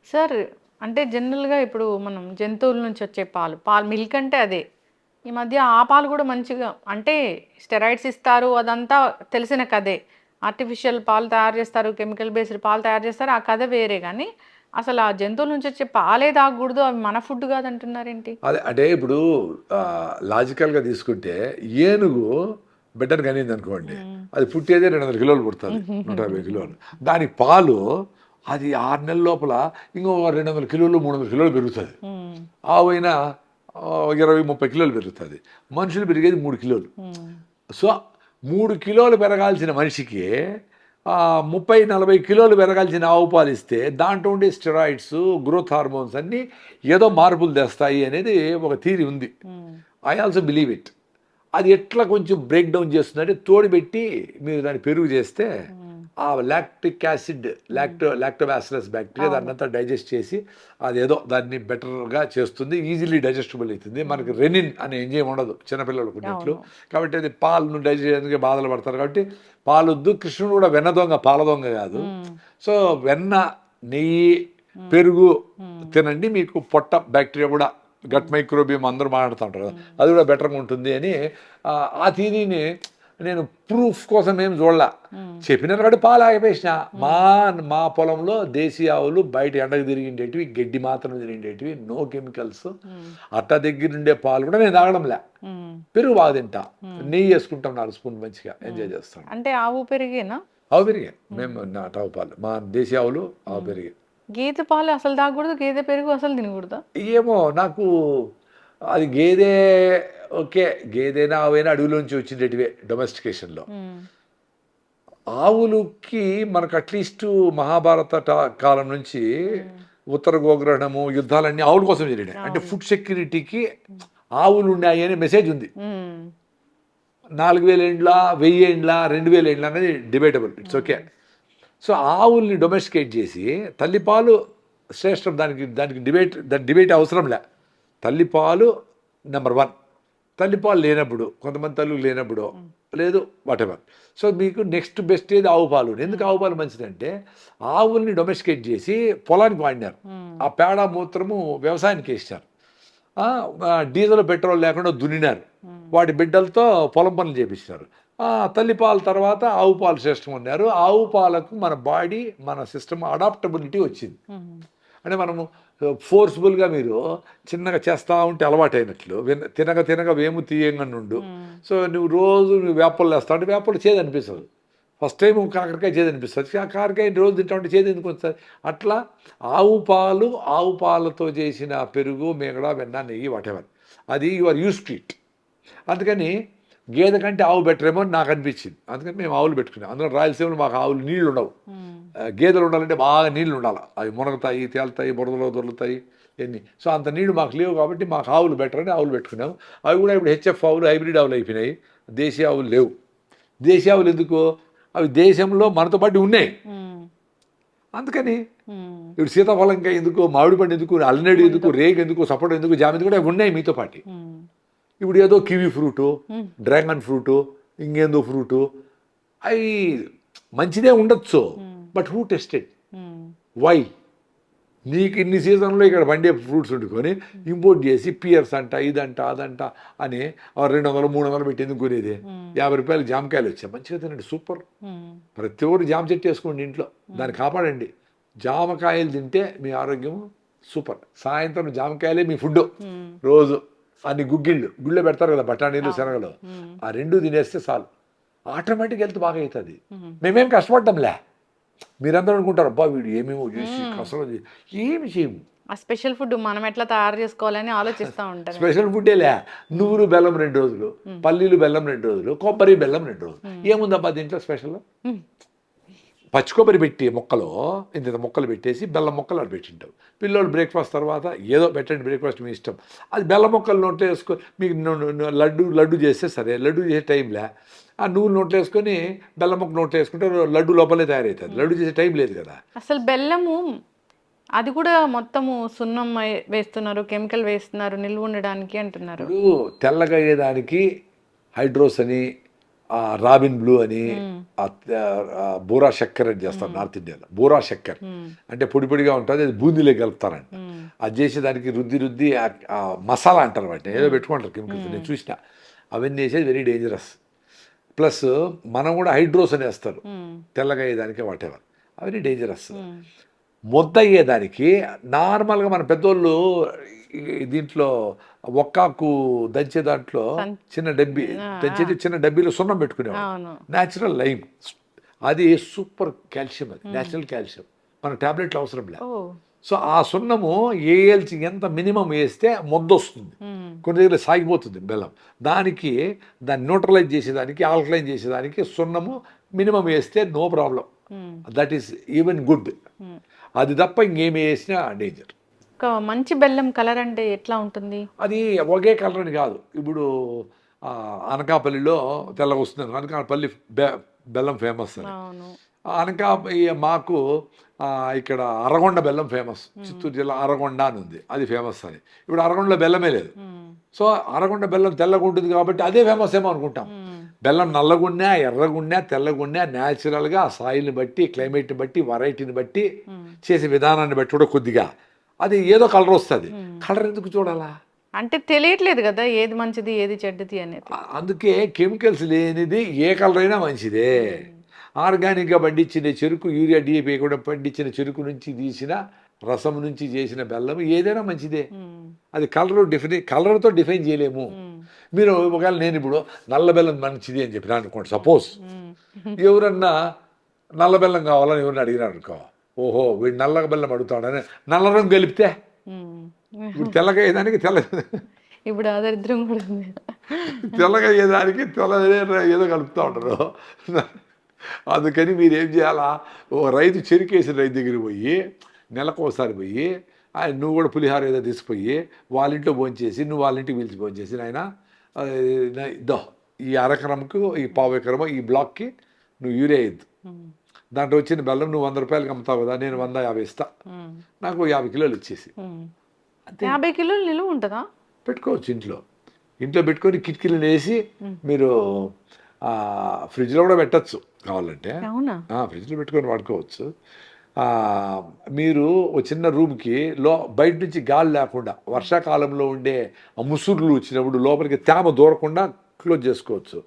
Sir అంటే జనరల్‌గా ఇప్పుడు మనం జంతువుల నుంచి వచ్చే పాలు, మిల్క్ అంటే అదే. ఈ మధ్య ఆ పాలు కూడా మంచిగా అంటే స్టెరాయిడ్స్ ఇస్తారు అదంతా తెలిసిన కథే. ఆర్టిఫిషియల్ పాలు తయారు చేస్తారు, కెమికల్ బేస్డ్ పాలు తయారు చేస్తారు. ఆ కథ వేరే గానీ, అసలు ఆ జంతువుల నుంచి వచ్చే పాలే తాగకూడదు, అవి మన ఫుడ్ కాదంటున్నారేంటి? అదే అంటే ఇప్పుడు లాజికల్గా తీసుకుంటే ఏనుగు బిడ్డను కనింది అనుకోండి, హ్మ్. అది పుట్టేదే 200 కిలోలు పుడుతుంది, 150 కిలోలు. దాని పాలు అది 6 నెలల లోపల ఇంకో 200 కిలోలు 300 కిలోలు పెరుగుతుంది. హ్మ్. ఆవైనా 20-30 కిలోలు పెరుగుతుంది. మనుషులు పెరిగేది 3 కిలోలు. హ్మ్. సో 3 కిలోలు పెరగాల్సిన మనిషికి 30-40 కిలోలు పెరగాల్సిన ఆవు పాలు ఇస్తే దాంట్లో ఉండే స్టెరాయిడ్స్, గ్రోత్ హార్మోన్స్ అన్నీ ఏదో మార్పులు తెస్తాయి అనేది ఒక థీరీ ఉంది. హ్మ్. I also believe it. అది ఎట్లా కొంచెం బ్రేక్ డౌన్ చేస్తుందంటే తోడుపెట్టి మీరు దాన్ని పెరుగు చేస్తే హ్మ్. ఆ లాక్టిక్ యాసిడ్, లాక్టోబాసిలస్ బ్యాక్టీరియా అవును. దాన్నంతా డైజెస్ట్ చేసి అదేదో దాన్ని బెటర్గా చేస్తుంది, ఈజీలీ డైజెస్టబుల్ అవుతుంది. మనకి రెనిన్ అనే ఎంజైమ్ ఉండదు చిన్నపిల్లలకు ఉన్నట్లు. అవును. కాబట్టి అది పాలను డైజెస్ట్ చేయడానికి బాధలు పడతారు. కాబట్టి పాలొద్దు. కృష్ణుడు కూడా వెన్న దొంగ, పాల దొంగ కాదు. హ్మ్. సో వెన్న, నెయ్యి, పెరుగు తినండి, మీకు పొట్ట బ్యాక్టీరియా కూడా, గట్ మైక్రోబియం అందరూ మాట్లాడుతుంటారు కదా, అది కూడా బెటర్గా ఉంటుంది అని ఆ థీరీని నేను ప్రూఫ్ కోసం ఏం చూడలా. చెప్పినారు కాబట్టి పాలు ఆగిపోయిన. మా మా పొలంలో దేశీ ఆవులు బయట ఎండకు తిరిగిండేటివి, గడ్డి మాత్రం తిరిగిండేటివి, నో కెమికల్స్. అట్ట దగ్గర ఉండే పాలు కూడా నేను తాగడంలే. హ్మ్. పెరుగు బాగా తింటా, నెయ్యి వేసుకుంటాం 4 స్పూన్, మంచిగా ఎంజాయ్ చేస్తాం. అంటే ఆవు పెరిగేనా? ఆవు పెరిగే మేము ఆవు పాలు, మా దేశీ ఆవులు ఆవు పెరిగే. గేదె పాలు అసలు తాగకూడదు, గేదె పెరుగు అసలు తినకూడదా? ఏమో నాకు అది గేదె, ఓకే, గేదెనా ఆవైనా అడవిలోంచి వచ్చిండేటివే డొమెస్టికేషన్లో. హ్మ్. ఆవులకి మనకు అట్లీస్ట్ మహాభారత కాలం నుంచి ఉత్తర గోగ్రహణము, యుద్ధాలన్నీ ఆవుల కోసం జరిగినాయి. అంటే అవును. ఫుడ్ సెక్యూరిటీకి ఆవులు ఉన్నాయి అనే మెసేజ్ ఉంది. హ్మ్. 4000 ఏండ్ల, 1000 ఏండ్ల, 2000 ఏండ్ల అనేది డిబేటబుల్, ఇట్స్ ఓకే. సో ఆవుల్ని డొమెస్టికేట్ చేసి తల్లిపాలు శ్రేష్టం, దానికి డిబేట్ అవసరం లే. తల్లిపాలు నెంబర్ 1. తల్లిపాలు లేనప్పుడు, కొంతమంది తల్లులు లేనప్పుడు, లేదు వాటెవర్. సో మీకు నెక్స్ట్ బెస్ట్ ఏది ఆవు పాలు. ఎందుకు ఆవు పాలు మంచిదంటే ఆవుల్ని డొమెస్టికేట్ చేసి పొలానికి వాడినారు. ఆ పేడ మూత్రము వ్యవసాయానికి వేసినారు. డీజిల్ పెట్రోల్ లేకుండా దున్నినారు. వాటి బిడ్డలతో పొలం పనులు చేపించినారు. తల్లిపాలు తర్వాత ఆవు పాలు శ్రేష్టం అన్నారు. ఆవు పాలకు మన బాడీ, మన సిస్టమ్ అడాప్టబిలిటీ వచ్చింది. అంటే మనము ఫోర్స్ఫుల్గా మీరు చిన్నగా చేస్తూ ఉంటే అలవాటు అయినట్లు, తినగ తినగ వేము తీయంగా నుండు. సో నువ్వు వేపలు వేస్తావు అంటే వేపలు చేదు అనిపిస్తుంది. ఫస్ట్ టైం కాకరకాయ చేదు అనిపిస్తుంది, ఆ కాకరకాయ రోజు తింటా ఉంటే చేదు ఎందుకు వస్తుంది. అట్లా ఆవు పాలతో చేసిన పెరుగు, మేగడ, వెన్న, నెయ్యి, వాటెవర్, అది you are use to it. అందుకని గేదె కంటే ఆవు బెటర్ ఏమో అని నాకు అనిపించింది. అందుకని మేము ఆవులు పెట్టుకున్నాం. అందులో రాయలసీమలో మాకు ఆవులు నీళ్ళు ఉండవు. గేదెలు ఉండాలంటే బాగా నీళ్ళు ఉండాలి. అవి మునగతాయి, తేలుతాయి, బురదలో దొరుకుతాయి ఎన్ని. సో అంత నీళ్ళు మాకు లేవు కాబట్టి మాకు ఆవులు బెటర్ అని ఆవులు పెట్టుకున్నాం. అవి కూడా ఇప్పుడు హెచ్ఎఫ్ ఆవులు, హైబ్రిడ్ ఆవులు అయిపోయినాయి. దేశీ ఆవులు లేవు. దేశీ ఆవులు ఎందుకు? అవి దేశంలో మనతో పాటు ఉన్నాయి. అందుకని ఇప్పుడు సీతాఫలంకాయ ఎందుకు, మామిడి పండు ఎందుకు, అల్లనేడు ఎందుకు, రేగు ఎందుకు, సపోటా ఎందుకు, జామ ఎందుకు, అవి ఉన్నాయి మీతో పాటు. ఇప్పుడు ఏదో కివీ ఫ్రూటు, డ్రాగన్ ఫ్రూటు, ఇంకేందో ఫ్రూటు, అవి మంచిదే ఉండొచ్చు. But who tested? వై? నీకు ఇన్ని సీజన్లో ఇక్కడ పండే ఫ్రూట్స్ వండుకొని ఇంపోర్ట్ చేసి పియర్స్ అంట, ఇదంట, అదంట అని 200-300 పెట్టి ఎందుకు కొనేది? 50 రూపాయలు జామకాయలు వచ్చాయి, మంచిగా తినండి, సూపర్. ప్రతి ఒక్కరు జామ చెట్టు వేసుకోండి ఇంట్లో, దాన్ని కాపాడండి. జామకాయలు తింటే మీ ఆరోగ్యం సూపర్. సాయంత్రం జామకాయలే మీ ఫుడ్ రోజు. అన్ని గుళ్ళో పెడతారు కదా, బఠానీలు, శనగలు, ఆ 2 తినేస్తే చాలు, ఆటోమేటిక్ హెల్త్ బాగా అవుతుంది. మేమేం కష్టపడ్డంలే. మీరందరూ అనుకుంటారు అబ్బా వీడు ఏమేమో చేసి కసరత్తు ఏమి చేయము. ఆ స్పెషల్ ఫుడ్ మనం ఎట్లా తయారు చేసుకోవాలని ఆలోచిస్తూ ఉంటాను. స్పెషల్ ఫుడ్డేలే. నువ్వులు బెల్లం 2 రోజులు, పల్లీలు బెల్లం 2 రోజులు, కొబ్బరి బెల్లం 2 రోజులు. ఏముందబ్బా దీంట్లో స్పెషల్? పచ్చి కొబ్బరి పెట్టి మొక్కలో ఇంత మొక్కలు పెట్టేసి బెల్లం మొక్కలు అక్కడ పెట్టింటావు. పిల్లలు బ్రేక్ఫాస్ట్ తర్వాత ఏదో పెట్టండి, బ్రేక్ఫాస్ట్ మీ ఇష్టం. అది బెల్లం మొక్కలు నోట్లో వేసుకో. మీకు లడ్డు చేస్తే సరే, లడ్డు చేసే టైంలే. ఆ నువ్వులు నోట్లో వేసుకొని బెల్లం మొక్క నోట్లో వేసుకుంటే లడ్డు లోపలే తయారవుతుంది. లడ్డు చేసే టైం లేదు కదా. అసలు బెల్లము అది కూడా మొత్తము సున్నం వేస్తున్నారు, కెమికల్ వేస్తున్నారు నిల్వ ఉండడానికి అంటున్నారు. ఇప్పుడు తెల్లగా అయ్యేదానికి హైడ్రోస్ అని, రాబిన్ బ్లూ అని బూరా చక్కెర అని చేస్తారు నార్త్ ఇండియాలో. బూరా చక్కెర అంటే పొడి పొడిగా ఉంటుంది, అది బూందీలో కలుపుతారంట. అది చేసి దానికి రుద్ది ఆ మసాలా అంటారు వాటిని, ఏదో పెట్టుకుంటారు కెమికల్స్, నేను చూసిన. అవన్నీ వేసేది వెరీ డేంజరస్. ప్లస్ మనం కూడా హైడ్రోస్ అని వేస్తారు తెల్లగా అయ్యేదానికి, వాటెవర్, అవన్నీ డేంజరస్. ముద్ద అయ్యేదానికి నార్మల్గా మన పెద్దోళ్ళు దీంట్లో ఒక్కాకు దంచే దాంట్లో చిన్న డబ్బీ దంచేది, చిన్న డబ్బీలో సున్నం పెట్టుకునేవాడు, న్యాచురల్ లైమ్. అది సూపర్ కాల్షియం, అది న్యాచురల్ కాల్షియం, మన టాబ్లెట్లు అవసరం లేదు. సో ఆ సున్నము వేయాల్సి ఎంత మినిమం వేస్తే ముద్ద వస్తుంది, కొన్ని దగ్గర సాగిపోతుంది బెల్లం. దాన్ని న్యూట్రలైజ్ చేసేదానికి, ఆల్కలైన్ చేసేదానికి సున్నము మినిమం వేస్తే no problem, that is even good. అది తప్ప ఇంకేమి వేసినా డేంజర్. మంచి బెల్లం కలర్ అంటే ఎట్లా ఉంటుంది? అది ఒకే కలర్ అని కాదు. ఇప్పుడు అనకాపల్లిలో తెల్లగా వస్తుంది, అనకాపల్లి బెల్లం ఫేమస్ అని. మాకు ఇక్కడ అరగొండ బెల్లం ఫేమస్, చిత్తూరు జిల్లా అరగొండ అని ఉంది, అది ఫేమస్ అని. ఇప్పుడు అరగొండలో బెల్లమే లేదు. సో అరగొండ బెల్లం తెల్లగా ఉంటుంది కాబట్టి అదే ఫేమస్ ఏమో అనుకుంటాం. బెల్లం నల్లగున్నా, ఎర్రగున్నా, తెల్లగున్నా న్యాచురల్గా ఆ సాయిల్ని బట్టి, క్లైమేట్ని బట్టి, వెరైటీని బట్టి, చేసే విధానాన్ని బట్టి కూడా కొద్దిగా అది ఏదో కలర్ వస్తుంది. కలర్ ఎందుకు చూడాలా అంటే తెలియట్లేదు కదా ఏది మంచిది ఏది చెడ్డది అనేది. అందుకే కెమికల్స్ లేనిది ఏ కలర్ అయినా మంచిదే. ఆర్గానిక్గా పండించిన చెరుకు, యూరియా డిఏపి కూడా పండించిన చెరుకు నుంచి తీసిన రసం నుంచి చేసిన బెల్లం ఏదైనా మంచిదే. అది కలర్తో డిఫైన్ చేయలేము. మీరు ఒకవేళ నేను ఇప్పుడు నల్ల బెల్లం మంచిది అని చెప్పిన అనుకోండి, సపోజ్ ఎవరన్నా నల్ల బెల్లం కావాలని ఎవరన్నా అడిగినారు అనుకో, ఓహో వీడు నల్ల బెల్లం అడుగుతాడని నల్ల రంగు కలిపితే ఇప్పుడు తెల్లగా అయ్యేదానికి ఇప్పుడు ఆదరిద్రం కూడా తెల్లగా అయ్యేదానికి ఏదో కలుపుతూ ఉంటారు. అందుకని మీరు ఏం చేయాలా, ఓ రైతు చెరుకేసిన రైతు దగ్గరికి పోయి నెలకు ఒకసారి పోయి, నువ్వు కూడా పులిహార ఏదో తీసుకుపోయి వాళ్ళ ఇంట్లో భోంచేసి, నువ్వు వాళ్ళ ఇంటికి పిలిచి భోంచేసి, నాయన దో ఈ అరెకరంకు, ఈ పావు ఎకరమో ఈ బ్లాక్కి నువ్వు యూరియా వేయద్దు, దాంట్లో వచ్చిన బెల్లం నువ్వు 100 రూపాయలకి అమ్ముతావు కదా, నేను 150 ఇస్తా, నాకు 50 కిలోలు ఇచ్చేసి. 50 కిలోలు నిలువ ఉంటుందా? పెట్టుకోవచ్చు ఇంట్లో పెట్టుకొని కిటికీలు వేసి మీరు ఫ్రిడ్జ్లో కూడా పెట్టచ్చు కావాలంటే, ఫ్రిడ్జ్లో పెట్టుకొని వాడుకోవచ్చు. మీరు ఒక చిన్న రూమ్కి బయట నుంచి గాలి లేకుండా, వర్షాకాలంలో ఉండే ముసురులు వచ్చినప్పుడు లోపలికి తేమ దూరకుండా క్లోజ్ చేసుకోవచ్చు.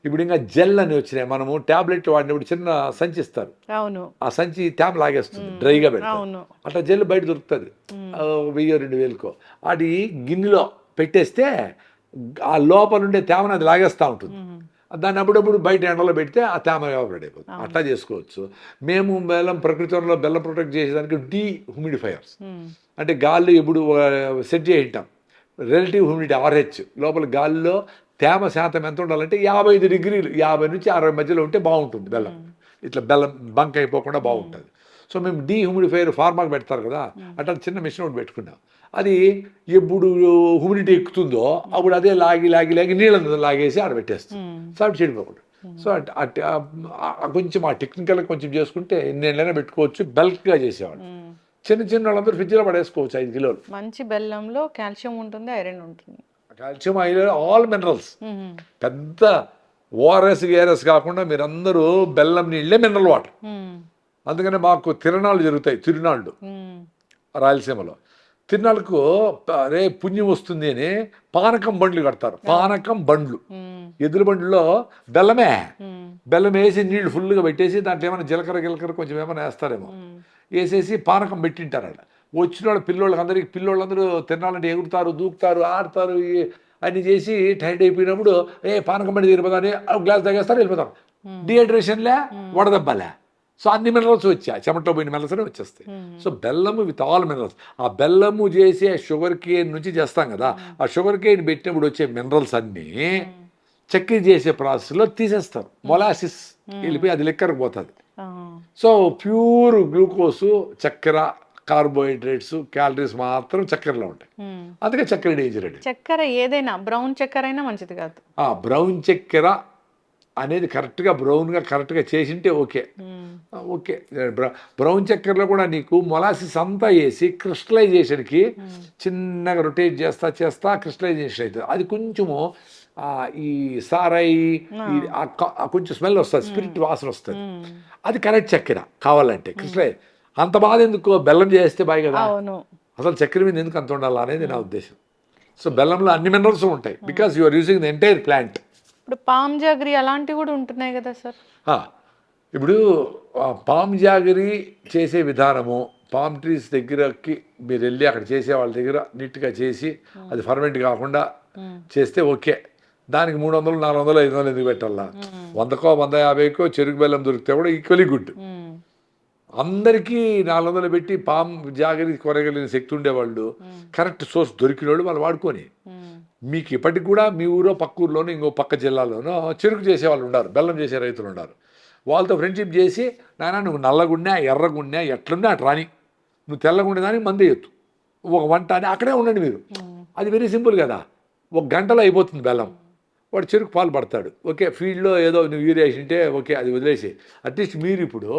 ఇప్పుడు ఇంకా జెల్ అని వచ్చినాయి, మనము టాబ్లెట్ వాడినప్పుడు చిన్న సంచి ఇస్తారు, ఆ సంచి తేమ లాగేస్తుంది, డ్రైగా పెడతారు. అట్లా జెల్ బయట దొరుకుతుంది 1000-2000కో. అది గిన్నెలో పెట్టేస్తే ఆ లోపల ఉండే తేమను అది లాగేస్తూ ఉంటుంది. దాన్ని అప్పుడప్పుడు బయట ఎండలో పెడితే ఆ తేమ ఎవాపరేట్ అయిపోతుంది. అట్లా చేసుకోవచ్చు. మేము ప్రకృతిలో బెల్లం ప్రొటెక్ట్ చేసేదానికి డీహ్యూమిడిఫైయర్స్, అంటే గాల్లో ఎప్పుడు సెట్ చేయి ఉంటాం, రిలేటివ్ హ్యూమిడిటీ RH, లోపల గాలిలో తేమ శాతం ఎంత ఉండాలంటే 55 డిగ్రీలు, 50 నుంచి 60 మధ్యలో ఉంటే బాగుంటుంది బెల్లం. ఇట్లా బెల్లం బంక్ అయిపోకుండా బాగుంటుంది. సో మేము డీహ్యూమిడిఫైయర్ ఫార్మాకి పెడతారు కదా, అట్లా చిన్న మిషన్ ఒకటి పెట్టుకున్నాం. అది ఎప్పుడు హ్యూమిడిటీ ఎక్కుతుందో అప్పుడు అదే లాగి నీళ్ళ లాగేసి ఆడ పెట్టేస్తాం, సాఫ్ట్ చెడిపోకుండా. సో కొంచెం ఆ టెక్నికల్ కొంచెం చేసుకుంటే ఎన్నేళ్ళైనా పెట్టుకోవచ్చు. బల్క్గా చేసేవాడు, చిన్న వాళ్ళందరూ ఫ్రిడ్జ్లో పడేసుకోవచ్చు 5 కిలోలు. మంచి బెల్లంలో కాల్షియం ఉంటుంది, ఐరన్ ఉంటుంది, కాల్షియం, ఐరన్, ఆల్ మినరల్స్. పెద్ద ఓఆర్ఎస్ కాకుండా మీరందరూ బెల్లం నీళ్ళే మినరల్ వాటర్. అందుకనే మాకు తిరణాలు జరుగుతాయి, తిరునాళ్ళు రాయలసీమలో. తిరునాళ్ళకు రే పుణ్యం వస్తుంది అని పానకం బండ్లు కడతారు. పానకం బండ్లు, ఎద్దుల బండ్లో బెల్లం వేసి నీళ్లు ఫుల్గా పెట్టేసి దాంట్లో ఏమైనా జీలకర్ర కొంచెం ఏమైనా వేస్తారేమో, వేసేసి పానకం పెట్టింటారు. అక్కడ వచ్చిన వాళ్ళు పిల్లోళ్ళందరూ తిరణాలంటే ఎగురుతారు, దూకుతారు, ఆడతారు, అన్ని చేసి టైట్ అయిపోయినప్పుడు పానకం బండి తిరిగిపోతాని గ్లాస్ తాగేస్తారు, వెళ్ళిపోతారు. డిహైడ్రేషన్లే, వడదెబ్బలే. సో అన్ని మినరల్స్ వచ్చాయి, చెమటలో పోయిన మినరల్స్ వచ్చేస్తాయి. సో బెల్లము విత్ ఆల్ మినరల్స్. ఆ బెల్లము చేసే షుగర్ కేన్ నుంచి చేస్తాం కదా, ఆ షుగర్ కేన్ పెట్టినప్పుడు వచ్చే మినరల్స్ అన్నీ చక్కెర చేసే ప్రాసెస్లో తీసేస్తారు. మొలాసిస్ వెళ్ళిపోయి అది లెక్కరకు పోతుంది. సో ప్యూర్ గ్లూకోసు, చక్కెర, కార్బోహైడ్రేట్స్, క్యాలరీస్ మాత్రం చక్కెరలో ఉంటాయి. అందుకే చక్కెర డేంజర్ అండి. చక్కెర ఏదైనా బ్రౌన్ చక్కెర అయినా మంచిది కాదు. బ్రౌన్ చక్కెర అనేది కరెక్ట్గా బ్రౌన్గా కరెక్ట్గా చేసింటే ఓకే. బ్రౌన్ చక్కెరలో కూడా నీకు మొలాసిస్ అంతా వేసి క్రిస్టలైజేషన్కి చిన్నగా రొటేట్ చేస్తా క్రిస్టలైజేషన్ అవుతుంది. అది కొంచెము ఈ సారాయి కొంచెం స్మెల్ వస్తుంది, స్పిరిట్ వాసన వస్తుంది, అది కరెక్ట్ చక్కెర కావాలంటే. కృష్ణ అంత బాధ ఎందుకు, బెల్లం చేస్తే బాగా కదా. అవును. అసలు చక్కెర మీద ఎందుకు అంత ఉండాలా అనేది నా ఉద్దేశం. సో బెల్లంలో అన్ని మినరల్స్ ఉంటాయి, because you are using the entire plant. ఇప్పుడు పామ్ జాగరి అలాంటివి కూడా ఉంటున్నాయి కదా సార్. ఇప్పుడు పామ్ జాగరీ చేసే విధానము, పామ్ ట్రీస్ దగ్గరకి మీరు వెళ్ళి అక్కడ చేసే వాళ్ళ దగ్గర నీట్గా చేసి అది ఫర్మెంట్ కాకుండా చేస్తే ఓకే. దానికి 300, 400, 500 ఎందుకు పెట్టాలా? 100కో 150కో చెరుకు బెల్లం దొరికితే కూడా ఈక్వలీ గుడ్. అందరికీ 400 పెట్టి పామ్ జాగరీ కొనగలిగిన శక్తి ఉండేవాళ్ళు, కరెక్ట్ సోర్స్ దొరికిన వాళ్ళు వాడుకొని, మీకు ఇప్పటికి కూడా మీ ఊరో పక్క ఊర్లోనో ఇంకో పక్క జిల్లాలోనో చెరుకు చేసే వాళ్ళు ఉన్నారు, బెల్లం చేసే రైతులు ఉన్నారు. వాళ్ళతో ఫ్రెండ్షిప్ చేసి, నాయన నువ్వు నల్లగుండా ఎర్రగుండా ఎట్లున్నా అటు రాని, నువ్వు తెల్లగుండే దానికి మంది వేయొద్దు, ఒక వంట అని అక్కడే ఉండండి మీరు. అది వెరీ సింపుల్ కదా, 1 గంటలో అయిపోతుంది బెల్లం. వాడు చెరుకు పాలు పడతాడు, ఓకే. ఫీల్డ్లో ఏదో నువ్వు యూరియా వేసింటే ఓకే, అది వదిలేసి. అట్లీస్ట్ మీరు ఇప్పుడు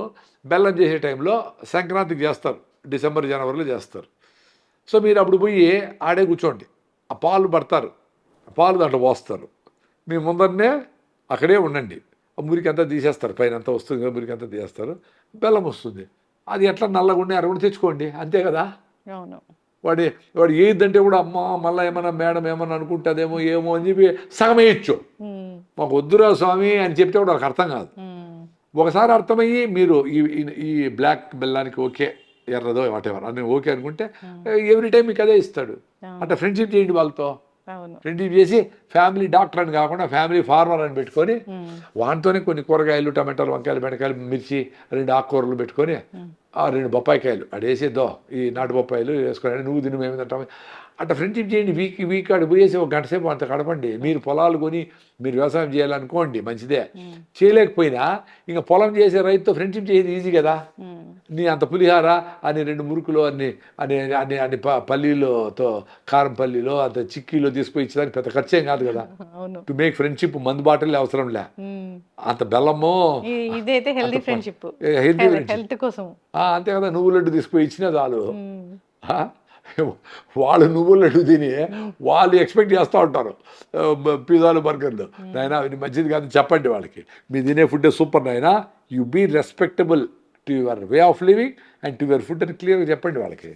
బెల్లం చేసే టైంలో సంక్రాంతికి చేస్తారు, డిసెంబర్ జనవరిలో చేస్తారు. సో మీరు అప్పుడు పోయి ఆడే కూర్చోండి, ఆ పాలు పడతారు, పాలు దాంట్లో పోస్తారు, మీ ముందరనే అక్కడే ఉండండి. ఆ మురికి అంతా తీసేస్తారు, పైన అంతా వస్తుంది కదా, మురికి అంతా తీసేస్తారు, బెల్లం వస్తుంది. అది ఎట్లా నల్లగుండి అరగుండి తెచ్చుకోండి, అంతే కదా. అవును. వాడు ఏదంటే కూడా అమ్మ మళ్ళీ ఏమన్నా మేడం ఏమన్నా అనుకుంటుందేమో ఏమో అని చెప్పి సగం వేయచ్చు. మాకు వద్దురా స్వామి అని చెప్తే కూడా వాళ్ళకి అర్థం కాదు. ఒకసారి అర్థమయ్యి మీరు ఈ బ్లాక్ బెల్లానికి ఓకే, ఎర్రదో వాటెవర్ అని ఓకే అనుకుంటే ఎవ్రీ టైం మీకు అదే ఇస్తాడు. అట్లా ఫ్రెండ్షిప్ చేయండి వాళ్ళతో. ఫ్రెండ్షిప్ చేసి ఫ్యామిలీ డాక్టర్ అని కాకుండా ఫ్యామిలీ ఫార్మర్ అని పెట్టుకొని, వాటితోనే కొన్ని కూరగాయలు, టమాటాలు, వంకాయలు, బెండకాయలు, మిర్చి, 2 ఆకుకూరలు పెట్టుకొని, 2 బొప్పాయికాయలు అడేసేద్దో, ఈ నాటు బొప్పాయిలు వేసుకొని నువ్వు తిని మేము తింటాము. అట్లా ఫ్రెండ్షిప్ చేయండి. వీక్ అటు పోయేసి 1 గంట సేపు అంత గడపండి. మీరు పొలాలు కొని మీరు వ్యవసాయం చేయాలనుకోండి, మంచిదే. చేయలేకపోయినా ఇంకా పొలం చేసే రైతుతో ఫ్రెండ్షిప్ చేసేది ఈజీ కదా. నీ అంత పులిహార అని 2 మురుకులు అన్ని అన్ని అన్ని అన్ని పల్లీలతో కారం పల్లీలో అంత చిక్కీలో తీసుకొని ఇచ్చేదానికి పెద్ద ఖర్చేం కాదు కదా. టు మేక్ ఫ్రెండ్షిప్ మందు బాటలే అవసరం లే, అంత బెల్లము. ఇదైతే హెల్తీ ఫ్రెండ్షిప్, హెల్త్ కోసం. అంతే కదా. నువ్వు లడ్డు తీసుకొని ఇచ్చినా చాలు. వాళ్ళు నువ్వుల లడ్డు తిని వాళ్ళు ఎక్స్పెక్ట్ చేస్తూ ఉంటారు పిజ్జాలు, బర్గర్లు. నాయనా ఇది మంచిది కాదు చెప్పండి వాళ్ళకి, మీ తినే ఫుడ్ సూపర్ నాయనా, you be respectable to your way of living and to your food అని క్లియర్గా చెప్పండి వాళ్ళకి.